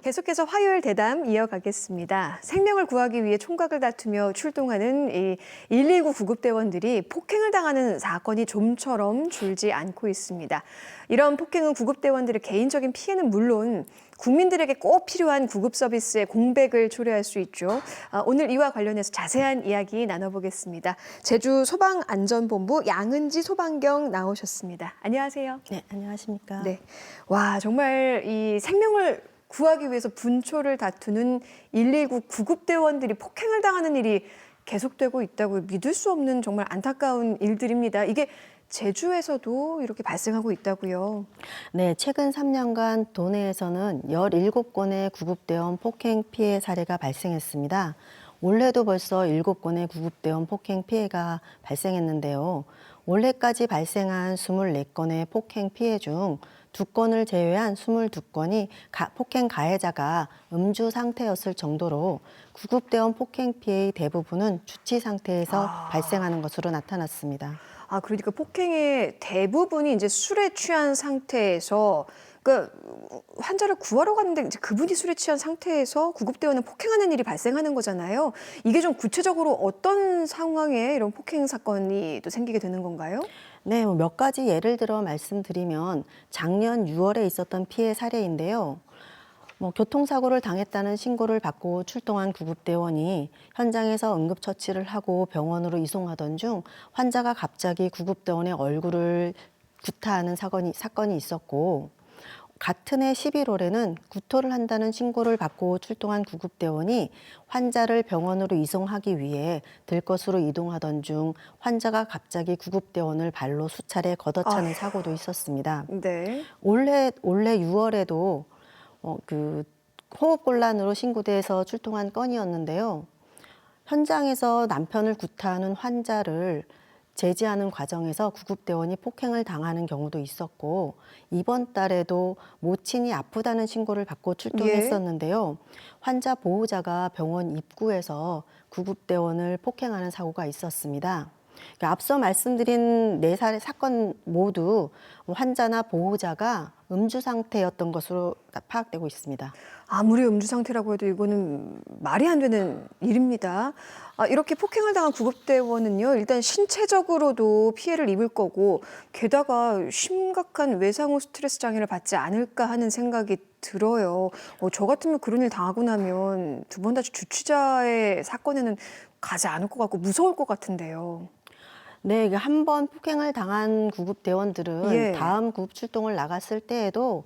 계속해서 화요일 대담 이어가겠습니다. 생명을 구하기 위해 총각을 다투며 출동하는 이 119 구급대원들이 폭행을 당하는 사건이 좀처럼 줄지 않고 있습니다. 이런 폭행은 구급대원들의 개인적인 피해는 물론 국민들에게 꼭 필요한 구급 서비스의 공백을 초래할 수 있죠. 오늘 이와 관련해서 자세한 이야기 나눠보겠습니다. 제주 소방안전본부 양은지 소방경 나오셨습니다. 안녕하세요. 네, 안녕하십니까. 네, 와 정말 이 생명을 구하기 위해서 분초를 다투는 119 구급대원들이 폭행을 당하는 일이 계속되고 있다고 믿을 수 없는 정말 안타까운 일들입니다. 이게 제주에서도 이렇게 발생하고 있다고요. 네, 최근 3년간 도내에서는 17건의 구급대원 폭행 피해 사례가 발생했습니다. 올해도 벌써 7건의 구급대원 폭행 피해가 발생했는데요. 올해까지 발생한 24건의 폭행 피해 중 2건을 제외한 22건이 폭행 가해자가 음주 상태였을 정도로 구급대원 폭행 피해의 대부분은 주치 상태에서 발생하는 것으로 나타났습니다. 그러니까 폭행의 대부분이 이제 술에 취한 상태에서 그러니까 환자를 구하러 갔는데 이제 그분이 술에 취한 상태에서 구급대원은 폭행하는 일이 발생하는 거잖아요. 이게 좀 구체적으로 어떤 상황에 이런 폭행 사건이 또 생기게 되는 건가요? 네, 몇 가지 예를 들어 말씀드리면 작년 6월에 있었던 피해 사례인데요. 교통사고를 당했다는 신고를 받고 출동한 구급대원이 현장에서 응급처치를 하고 병원으로 이송하던 중 환자가 갑자기 구급대원의 얼굴을 구타하는 사건이 있었고, 같은 해 11월에는 구토를 한다는 신고를 받고 출동한 구급대원이 환자를 병원으로 이송하기 위해 들것으로 이동하던 중 환자가 갑자기 구급대원을 발로 수차례 걷어차는 사고도 있었습니다. 네. 올해 6월에도 호흡곤란으로 신고돼서 출동한 건이었는데요. 현장에서 남편을 구타하는 환자를 제지하는 과정에서 구급대원이 폭행을 당하는 경우도 있었고, 이번 달에도 모친이 아프다는 신고를 받고 출동했었는데요. 환자 보호자가 병원 입구에서 구급대원을 폭행하는 사고가 있었습니다. 앞서 말씀드린 4사례 사건 모두 환자나 보호자가 음주 상태였던 것으로 파악되고 있습니다. 아무리 음주 상태라고 해도 이거는 말이 안 되는 일입니다. 이렇게 폭행을 당한 구급대원은요, 일단 신체적으로도 피해를 입을 거고, 게다가 심각한 외상후 스트레스 장애를 받지 않을까 하는 생각이 들어요. 저 같으면 그런 일 당하고 나면 두 번 다시 주치자의 사건에는 가지 않을 것 같고 무서울 것 같은데요. 네, 한 번 폭행을 당한 구급대원들은 예. 다음 구급 출동을 나갔을 때에도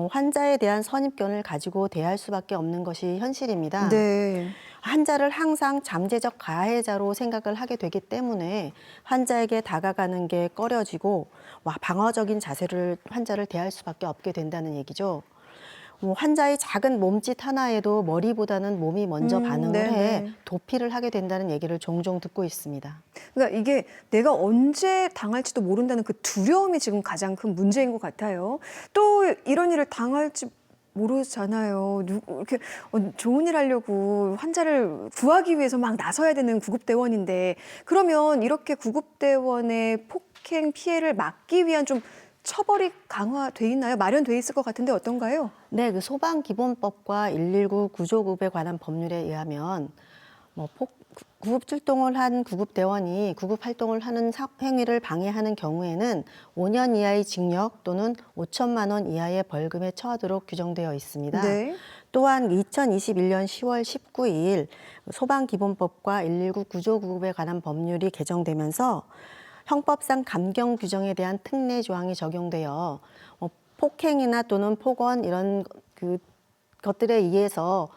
환자에 대한 선입견을 가지고 대할 수밖에 없는 것이 현실입니다. 네. 환자를 항상 잠재적 가해자로 생각을 하게 되기 때문에 환자에게 다가가는 게 꺼려지고 방어적인 자세를 환자를 대할 수밖에 없게 된다는 얘기죠. 환자의 작은 몸짓 하나에도 머리보다는 몸이 먼저 반응을 해 도피를 하게 된다는 얘기를 종종 듣고 있습니다. 그러니까 이게 내가 언제 당할지도 모른다는 그 두려움이 지금 가장 큰 문제인 것 같아요. 또 이런 일을 당할지 모르잖아요. 이렇게 좋은 일 하려고 환자를 구하기 위해서 막 나서야 되는 구급대원인데, 그러면 이렇게 구급대원의 폭행 피해를 막기 위한 좀 처벌이 강화돼 있나요? 마련돼 있을 것 같은데 어떤가요? 네, 소방기본법과 119 구조구급에 관한 법률에 의하면 구급 출동을 한 구급대원이 구급 활동을 하는 행위를 방해하는 경우에는 5년 이하의 징역 또는 5천만 원 이하의 벌금에 처하도록 규정되어 있습니다. 네. 또한 2021년 10월 19일 소방기본법과 119 구조구급에 관한 법률이 개정되면서 형법상 감경 규정에 대한 특례 조항이 적용되어 폭행이나 또는 폭언 이런 것들에 의해서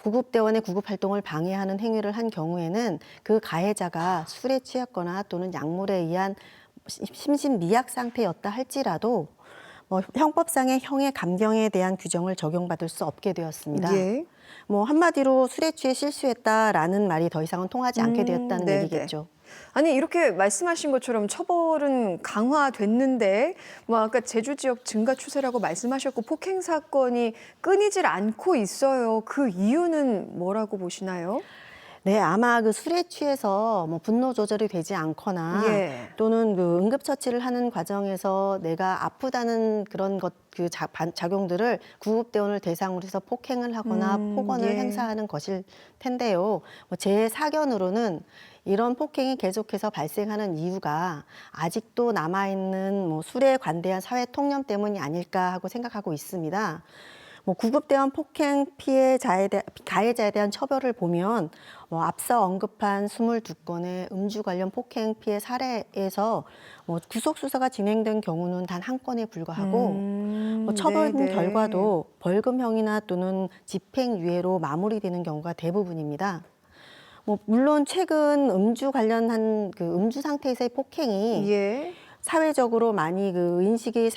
구급대원의 구급 활동을 방해하는 행위를 한 경우에는 그 가해자가 술에 취했거나 또는 약물에 의한 심신미약 상태였다 할지라도 형법상의 형의 감경에 대한 규정을 적용받을 수 없게 되었습니다. 예. 한마디로 술에 취해 실수했다라는 말이 더 이상은 통하지 않게 되었다는 네네. 얘기겠죠. 아니 이렇게 말씀하신 것처럼 처벌은 강화됐는데 아까 제주 지역 증가 추세라고 말씀하셨고 폭행 사건이 끊이질 않고 있어요. 그 이유는 뭐라고 보시나요? 네, 아마 그 술에 취해서 뭐 분노 조절이 되지 않거나 예. 또는 그 응급처치를 하는 과정에서 내가 아프다는 그런 작용들을 구급대원을 대상으로 해서 폭행을 하거나 폭언을 예. 행사하는 것일 텐데요. 제 사견으로는 이런 폭행이 계속해서 발생하는 이유가 아직도 남아있는 술에 관대한 사회 통념 때문이 아닐까 하고 생각하고 있습니다. 구급대원 폭행 가해자에 대한 처벌을 보면 앞서 언급한 22건의 음주 관련 폭행 피해 사례에서 구속 수사가 진행된 경우는 단 한 건에 불과하고 처벌 네네. 결과도 벌금형이나 또는 집행유예로 마무리되는 경우가 대부분입니다. 물론 최근 음주 관련한 음주 상태에서의 폭행이 예. 사회적으로 많이 인식이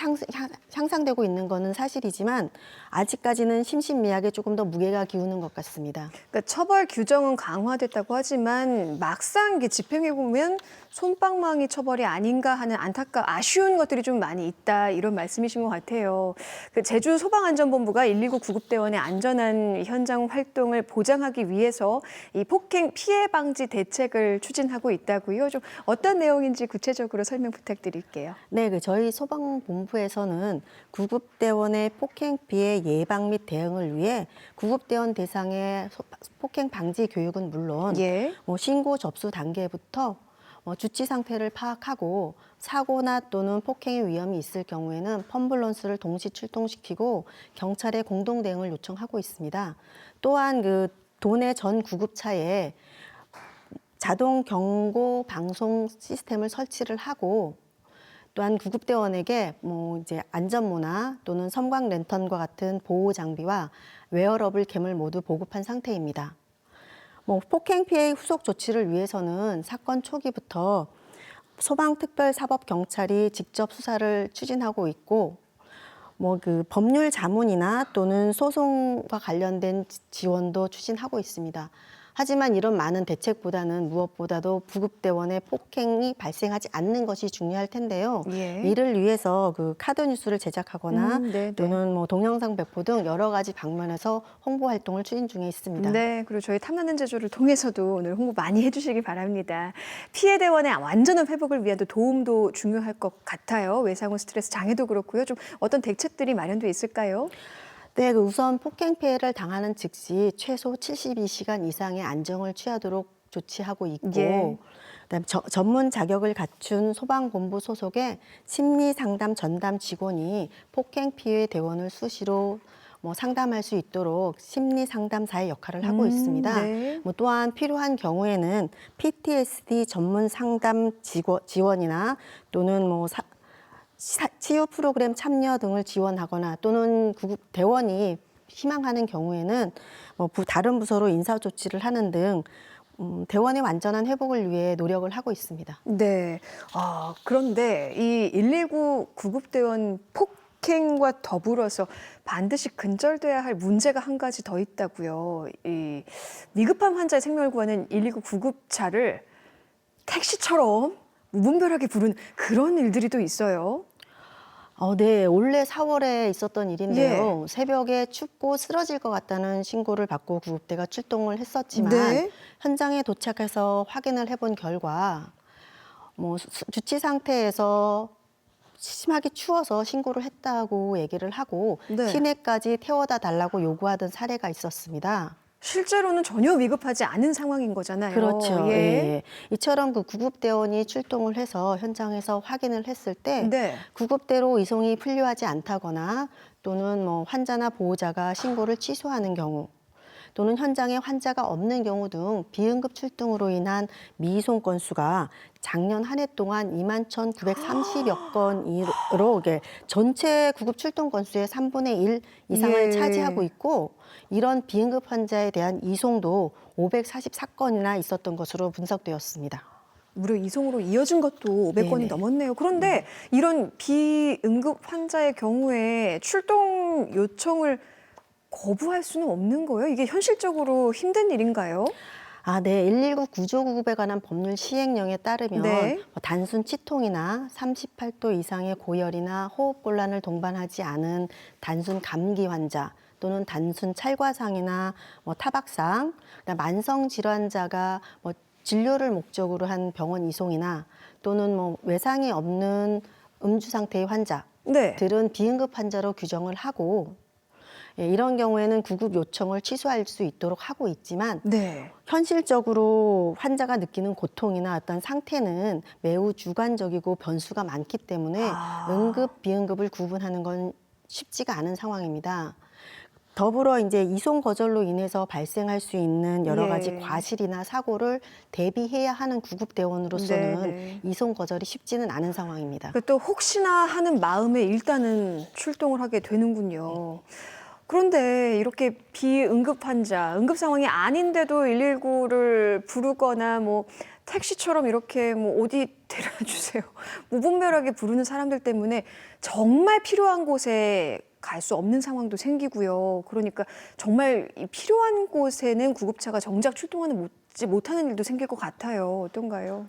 향상되고 있는 것은 사실이지만 아직까지는 심신미약에 조금 더 무게가 기우는 것 같습니다. 그러니까 처벌 규정은 강화됐다고 하지만 막상 이게 집행해 보면 솜방망이 처벌이 아닌가 하는 아쉬운 것들이 좀 많이 있다 이런 말씀이신 것 같아요. 그 제주 소방안전본부가 119 구급대원의 안전한 현장 활동을 보장하기 위해서 이 폭행 피해 방지 대책을 추진하고 있다고요. 좀 어떤 내용인지 구체적으로 설명 부탁드릴게요. 네, 저희 소방본부에서는 구급대원의 폭행 피해 예방 및 대응을 위해 구급대원 대상의 폭행 방지 교육은 물론 예. 신고 접수 단계부터 주치 상태를 파악하고 사고나 또는 폭행의 위험이 있을 경우에는 펌블런스를 동시 출동시키고 경찰에 공동 대응을 요청하고 있습니다. 또한 도내 전 구급차에 자동 경고 방송 시스템을 설치를 하고 또한 구급대원에게 이제 안전모나 또는 섬광 랜턴과 같은 보호 장비와 웨어러블 캠을 모두 보급한 상태입니다. 폭행 피해 후속 조치를 위해서는 사건 초기부터 소방특별사법경찰이 직접 수사를 추진하고 있고 법률 자문이나 또는 소송과 관련된 지원도 추진하고 있습니다. 하지만 이런 많은 대책보다는 무엇보다도 구급대원의 폭행이 발생하지 않는 것이 중요할 텐데요. 예. 이를 위해서 카드 뉴스를 제작하거나 네. 또는 동영상 배포 등 여러 가지 방면에서 홍보 활동을 추진 중에 있습니다. 네, 그리고 저희 탐나는 제주를 통해서도 오늘 홍보 많이 해주시기 바랍니다. 피해 대원의 완전한 회복을 위한 도움도 중요할 것 같아요. 외상후 스트레스 장애도 그렇고요. 좀 어떤 대책들이 마련돼 있을까요? 네, 우선 폭행 피해를 당하는 즉시 최소 72시간 이상의 안정을 취하도록 조치하고 있고 예. 그다음에 전문 자격을 갖춘 소방본부 소속의 심리상담 전담 직원이 폭행 피해 대원을 수시로 상담할 수 있도록 심리상담사의 역할을 하고 있습니다. 네. 또한 필요한 경우에는 PTSD 전문 상담 지원이나 또는 치유 프로그램 참여 등을 지원하거나 또는 구급대원이 희망하는 경우에는 다른 부서로 인사 조치를 하는 등 대원의 완전한 회복을 위해 노력을 하고 있습니다. 네. 그런데 이 119 구급대원 폭행과 더불어서 반드시 근절돼야 할 문제가 한 가지 더 있다고요. 이 위급한 환자의 생명을 구하는 119 구급차를 택시처럼 무분별하게 부르는 그런 일들이 또 있어요. 네, 올해 4월에 있었던 일인데요. 새벽에 춥고 쓰러질 것 같다는 신고를 받고 구급대가 출동을 했었지만 네. 현장에 도착해서 확인을 해본 결과 주치 상태에서 심하게 추워서 신고를 했다고 얘기를 하고 네. 시내까지 태워다 달라고 요구하던 사례가 있었습니다. 실제로는 전혀 위급하지 않은 상황인 거잖아요. 그렇죠. 예. 예. 이처럼 구급대원이 출동을 해서 현장에서 확인을 했을 때 네. 구급대로 이송이 필요하지 않다거나 또는 환자나 보호자가 신고를 취소하는 경우 또는 현장에 환자가 없는 경우 등 비응급 출동으로 인한 미이송 건수가 작년 한 해 동안 21,930여 건으로 전체 구급 출동 건수의 3분의 1 이상을 예. 차지하고 있고 이런 비응급 환자에 대한 이송도 544건이나 있었던 것으로 분석되었습니다. 무려 이송으로 이어진 것도 500건이 네네. 넘었네요. 그런데 이런 비응급 환자의 경우에 출동 요청을 거부할 수는 없는 거예요? 이게 현실적으로 힘든 일인가요? 네. 119 구조구급에 관한 법률 시행령에 따르면 네. 단순 치통이나 38도 이상의 고열이나 호흡곤란을 동반하지 않은 단순 감기 환자 또는 단순 찰과상이나 뭐 타박상, 그다음 만성 질환자가 뭐 진료를 목적으로 한 병원 이송이나 또는 뭐 외상이 없는 음주 상태의 환자들은 네. 비응급 환자로 규정을 하고 이런 경우에는 구급 요청을 취소할 수 있도록 하고 있지만 네. 현실적으로 환자가 느끼는 고통이나 어떤 상태는 매우 주관적이고 변수가 많기 때문에 아. 응급, 비응급을 구분하는 건 쉽지가 않은 상황입니다. 더불어 이제 이송 거절로 인해서 발생할 수 있는 여러 가지 예. 과실이나 사고를 대비해야 하는 구급 대원으로서는 네네. 이송 거절이 쉽지는 않은 상황입니다. 그 또 혹시나 하는 마음에 일단은 출동을 하게 되는군요. 그런데 이렇게 비응급 환자, 응급 상황이 아닌데도 119를 부르거나 뭐 택시처럼 이렇게 뭐 어디 데려다 주세요. 무분별하게 부르는 사람들 때문에 정말 필요한 곳에 갈 수 없는 상황도 생기고요. 그러니까 정말 이 필요한 곳에는 구급차가 정작 출동하는 못하는 일도 생길 것 같아요. 어떤가요?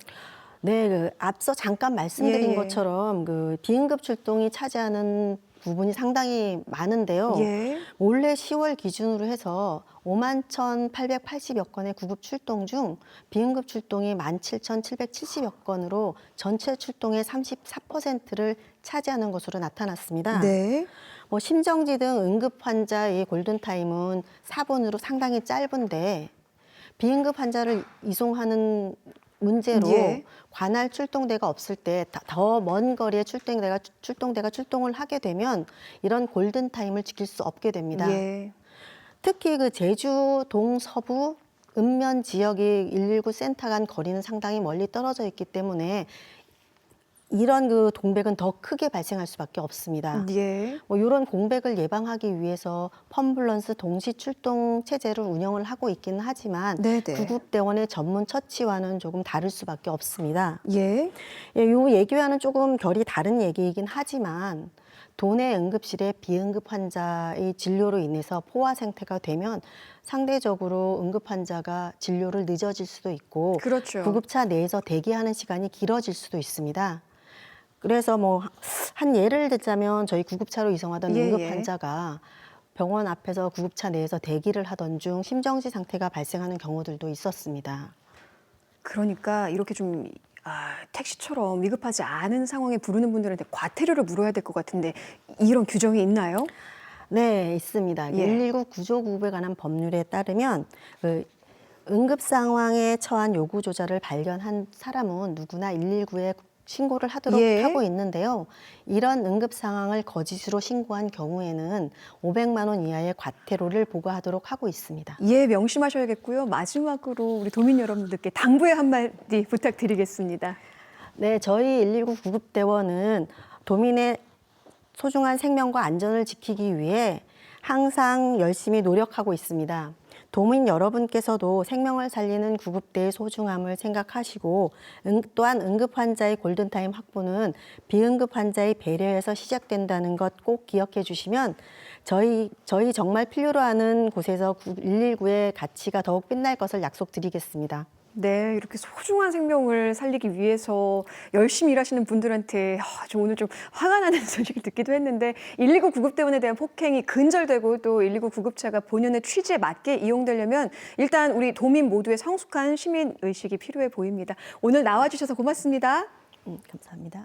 네, 앞서 잠깐 말씀드린 예, 예. 것처럼 그 비응급 출동이 차지하는 부분이 상당히 많은데요. 예. 올해 10월 기준으로 해서 51,880여 건의 구급 출동 중 비응급 출동이 17,770여 건으로 전체 출동의 34%를 차지하는 것으로 나타났습니다. 네. 뭐 심정지 등 응급 환자의 골든타임은 4분으로 상당히 짧은데 비응급 환자를 이송하는 문제로 예. 관할 출동대가 없을 때 더 먼 거리에 출동대가 출동을 하게 되면 이런 골든타임을 지킬 수 없게 됩니다. 예. 특히 그 제주 동서부 읍면 지역의 119 센터 간 거리는 상당히 멀리 떨어져 있기 때문에 이런 그 동백은 더 크게 발생할 수밖에 없습니다. 예. 뭐 이런 공백을 예방하기 위해서 펌블런스 동시 출동 체제를 운영을 하고 있기는 하지만 네네. 구급대원의 전문 처치와는 조금 다를 수밖에 없습니다. 예. 이 얘기와는 조금 결이 다른 얘기이긴 하지만 도내 응급실의 비응급 환자의 진료로 인해서 포화 상태가 되면 상대적으로 응급 환자가 진료를 늦어질 수도 있고 그렇죠. 구급차 내에서 대기하는 시간이 길어질 수도 있습니다. 그래서 뭐 한 예를 들자면 저희 구급차로 이송하던 예, 응급 예. 환자가 병원 앞에서 구급차 내에서 대기를 하던 중 심정지 상태가 발생하는 경우들도 있었습니다. 그러니까 이렇게 좀 택시처럼 위급하지 않은 상황에 부르는 분들한테 과태료를 물어야 될 것 같은데 이런 규정이 있나요? 네, 있습니다. 예. 119 구조구급에 관한 법률에 따르면 그 응급 상황에 처한 요구조자를 발견한 사람은 누구나 119에 신고를 하도록 예. 하고 있는데요. 이런 응급 상황을 거짓으로 신고한 경우에는 500만 원 이하의 과태료를 부과하도록 하고 있습니다. 예, 명심하셔야겠고요. 마지막으로 우리 도민 여러분들께 당부의 한마디 부탁드리겠습니다. 네, 저희 119 구급대원은 도민의 소중한 생명과 안전을 지키기 위해 항상 열심히 노력하고 있습니다. 도민 여러분께서도 생명을 살리는 구급대의 소중함을 생각하시고 또한 응급 환자의 골든타임 확보는 비응급 환자의 배려에서 시작된다는 것 꼭 기억해 주시면 저희 정말 필요로 하는 곳에서 119의 가치가 더욱 빛날 것을 약속드리겠습니다. 네, 이렇게 소중한 생명을 살리기 위해서 열심히 일하시는 분들한테 저 오늘 좀 화가 나는 소식을 듣기도 했는데 119 구급대원에 대한 폭행이 근절되고 또 119 구급차가 본연의 취지에 맞게 이용되려면 일단 우리 도민 모두의 성숙한 시민 의식이 필요해 보입니다. 오늘 나와주셔서 고맙습니다. 감사합니다.